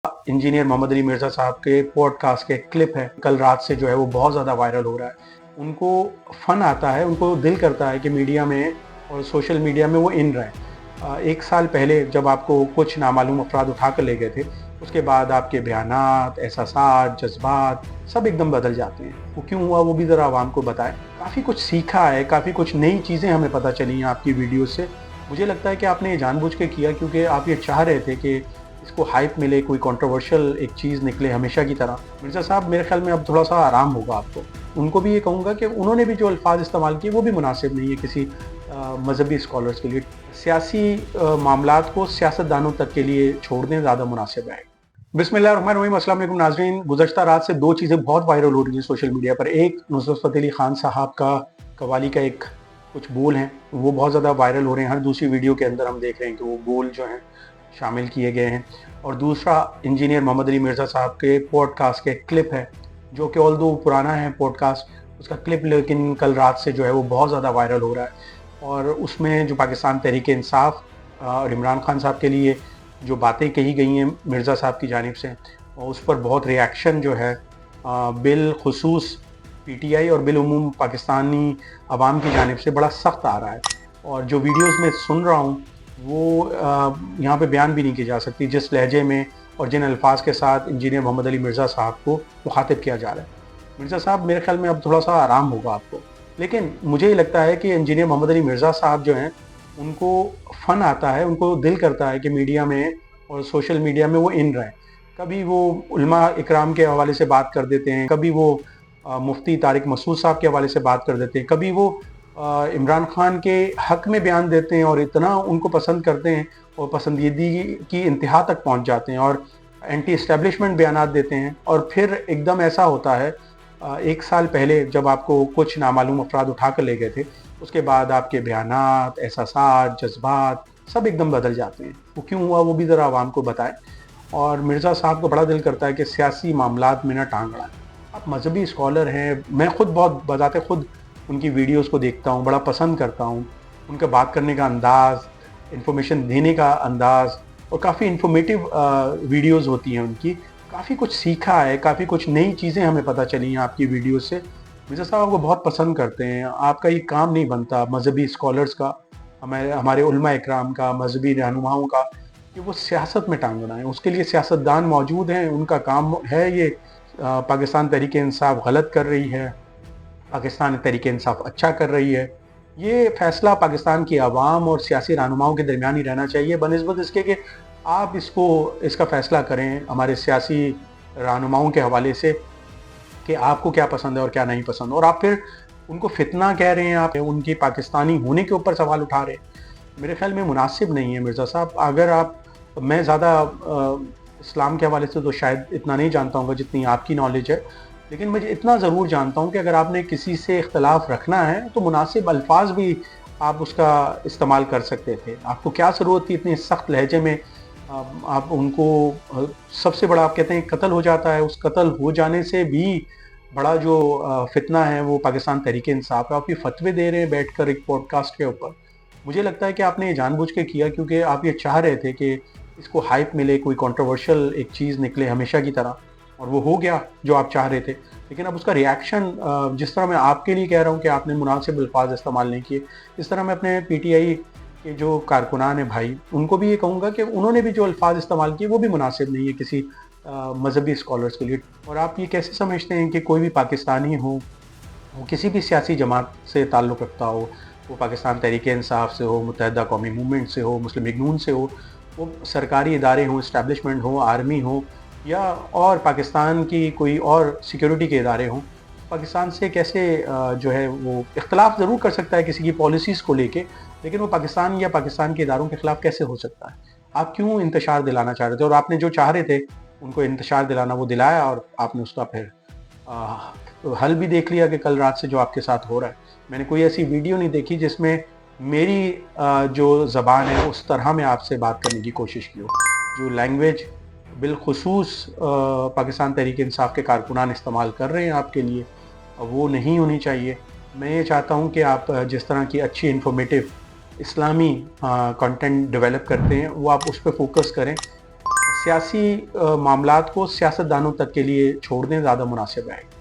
Engineer Mohammad Ali Mirza साहब के podcast के क्लिप है, कल रात से जो है वो बहुत ज़्यादा वायरल हो रहा है। उनको फ़न आता है, उनको दिल करता है कि मीडिया में और सोशल मीडिया में वो इन रहें। 1 साल पहले जब आपको कुछ नामालूम अफ़राद उठा कर ले गए थे, उसके बाद आपके बयानात, एहसासात, जज़्बात सब एकदम बदल जाते हैं। वो क्यों हुआ वो भी ज़रा आवाम को बताएँ। काफ़ी कुछ सीखा है, काफ़ी कुछ नई चीज़ें हमें पता चली हैं आपकी वीडियो से। मुझे लगता है कि आपने ये जानबूझ के किया क्योंकि आप ये चाह रहे थे कि इसको हाइप मिले, कोई कंट्रोवर्शियल एक चीज़ निकले हमेशा की तरह। मिर्ज़ा साहब मेरे ख़्याल में अब थोड़ा-सा आराम होगा आपको। उनको भी ये कहूँगा कि उन्होंने भी जो अल्फ़ाज़ इस्तेमाल किए वो भी मुनासिब नहीं है किसी मज़हबी स्कॉलर्स के लिए। सियासी मामलात को सियासतदानों तक के लिए छोड़ दें, ज़्यादा मुनासिब है। बिस्मिल्लाहिर्रहमानिर्रहीम, अस्सलाम वालेकुम नाज़रीन। गुज़श्ता रात से 2 चीज़ें बहुत वायरल हो रही हैं सोशल मीडिया पर। एक नुसरत फ़तेह अली ख़ान साहब का कव्वाली का एक कुछ बोल हैं, वो बहुत ज़्यादा वायरल हो रहे हैं। हर दूसरी वीडियो के अंदर हम देख रहे हैं कि वो बोल जो हैं शामिल किए गए हैं। और दूसरा इंजीनियर मोहम्मद अली मिर्ज़ा साहब के पॉडकास्ट के क्लिप है, जो कि ऑल्दो पुराना है पॉडकास्ट, उसका क्लिप लेकिन कल रात से जो है वो बहुत ज़्यादा वायरल हो रहा है। और उसमें जो पाकिस्तान तहरीक इंसाफ और इमरान खान साहब के लिए जो बातें कही गई हैं मिर्ज़ा साहब की जानिब से, और उस पर बहुत रिएक्शन जो है बिलखुसूस पीटीआई और बिलउमूम पाकिस्तानी अवाम की जानिब से बड़ा सख्त आ रहा है। और जो वीडियोस में सुन रहा हूँ वो यहाँ पे बयान भी नहीं की जा सकती, जिस लहजे में और जिन अल्फाज के साथ इंजीनियर मोहम्मद अली मिर्ज़ा साहब को मुखातिब किया जा रहा है। मिर्ज़ा साहब मेरे ख्याल में अब थोड़ा सा आराम होगा आपको। लेकिन मुझे ये लगता है कि इंजीनियर मोहम्मद अली मिर्ज़ा साहब जो हैं, उनको फ़न आता है, उनको दिल करता है कि मीडिया में और सोशल मीडिया में वो इन रहें। कभी वो उलमा इकराम के हवाले से बात कर देते हैं, कभी वो मुफ्ती तारिक मसूद साहब के हवाले से बात कर देते हैं, कभी वो इमरान खान के हक़ में बयान देते हैं और इतना उनको पसंद करते हैं और पसंदीदगी की इंतहा तक पहुँच जाते हैं और एंटी एस्टेब्लिशमेंट बयानात देते हैं। और फिर एकदम ऐसा होता है 1 साल पहले जब आपको कुछ नामालूम अफ़राद उठा कर ले गए थे, उसके बाद आपके बयानात, एहसासात, जज़्बात सब एकदम बदल जाते हैं। वो क्यों हुआ वो भी ज़रा आवाम को बताएँ। और मिर्ज़ा साहब को बड़ा दिल करता है कि सियासी मामलात में ना टांग अड़ाएँ। आप मज़हबी स्कॉलर हैं, मैं खुद बहुत बज़ाते खुद उनकी वीडियोज़ को देखता हूँ, बड़ा पसंद करता हूँ। उनका बात करने का अंदाज़, इन्फॉर्मेशन देने का अंदाज़, और काफ़ी इन्फॉर्मेटिव वीडियोज़ होती हैं उनकी। काफ़ी कुछ सीखा है, काफ़ी कुछ नई चीज़ें हमें पता चली हैं आपकी वीडियो से। मिर्ज़ा साहब आपको बहुत पसंद करते हैं। आपका ये काम नहीं बनता मज़हबी स्कॉलर्स का, हमारे उलमा इकराम का, मज़हबी रहनुमाओं का, कि वो सियासत में टांग अड़ाएँ। उसके लिए सियासतदान मौजूद हैं, उनका काम है ये। पाकिस्तान तहरीक इंसाफ गलत कर रही है, पाकिस्तान तहरीक इंसाफ अच्छा कर रही है। ये फ़ैसला पाकिस्तान की आवाम और सियासी रहनुमाओं के दरमियान ही रहना चाहिए, बनिस्बत इसके कि आप इसका फ़ैसला करें हमारे सियासी रहनुमाओं के हवाले से कि आपको क्या पसंद है और क्या नहीं पसंद। और आप फिर उनको फितना कह रहे हैं, आप उनकी पाकिस्तानी होने के ऊपर सवाल उठा रहे हैं। मेरे ख़्याल में मुनासिब नहीं है मिर्ज़ा साहब। अगर आप, मैं ज़्यादा इस्लाम के हवाले से तो शायद इतना नहीं जानता हूँ जितनी आपकी नॉलेज है, लेकिन मुझे इतना ज़रूर जानता हूँ कि अगर आपने किसी से इख्तलाफ रखना है तो मुनासिब अल्फाज भी आप उसका इस्तेमाल कर सकते थे। आपको क्या ज़रूरत थी इतने सख्त लहजे में आप उनको सबसे बड़ा आप कहते हैं कत्ल हो जाता है, उस कत्ल हो जाने से भी बड़ा जो फितना है वो पाकिस्तान तहरीक इंसाफ है। आप ये फतवे दे रहे हैं बैठकर एक पॉडकास्ट के ऊपर। मुझे लगता है कि आपने ये जानबूझ के किया क्योंकि आप ये चाह रहे थे कि इसको हाइप मिले, कोई कंट्रोवर्शियल एक चीज़ निकले हमेशा की तरह, और वो हो गया जो आप चाह रहे थे। लेकिन अब उसका रिएक्शन, जिस तरह मैं आपके लिए कह रहा हूँ कि आपने मुनासिब अल्फाज इस्तेमाल नहीं किए, इस तरह मैं अपने पीटीआई के जो कारकुनान हैं भाई, उनको भी ये कहूँगा कि उन्होंने भी जो अल्फाज इस्तेमाल किए वो भी मुनासिब नहीं है किसी मज़हबी स्कॉलर्स के लिए। और आप ये कैसे समझते हैं कि कोई भी पाकिस्तानी हो, वो किसी भी सियासी जमात से ताल्लुक़ रखता हो, वो पाकिस्तान तहरीक इंसाफ से हो, मुत्तहिदा कौमी मूवमेंट से हो, मुस्लिम लीग नून से हो, वो सरकारी इदारे हों, इस्टेब्लिशमेंट हो, आर्मी हो, या और पाकिस्तान की कोई और सिक्योरिटी के इदारे हों, पाकिस्तान से कैसे जो है वो इख्तलाफ ज़रूर कर सकता है किसी की पॉलिसीज़ को लेके, लेकिन वो पाकिस्तान या पाकिस्तान के इदारों के ख़िलाफ़ कैसे हो सकता है? आप क्यों इंतशार दिलाना चाह रहे थे? और आपने जो चाह रहे थे उनको इंतशार दिलाना, वो दिलाया, और आपने उसका फिर हल भी देख लिया कि कल रात से जो आपके साथ हो रहा है। मैंने कोई ऐसी वीडियो नहीं देखी जिसमें मेरी जो ज़बान है उस तरह मैं आपसे बात करने की कोशिश की हो। जो लैंग्वेज बिलखुसूस पाकिस्तान तहरीक इंसाफ के कारकुनान इस्तेमाल कर रहे हैं आपके लिए, वो नहीं होनी चाहिए। मैं ये चाहता हूँ कि आप जिस तरह की अच्छी इन्फॉर्मेटिव इस्लामी कंटेंट डेवलप करते हैं वो आप उस पर फोकस करें। سیاسی معاملات کو سیاستدانوں تک کے لیے چھوڑ دیں، زیادہ مناسب ہے۔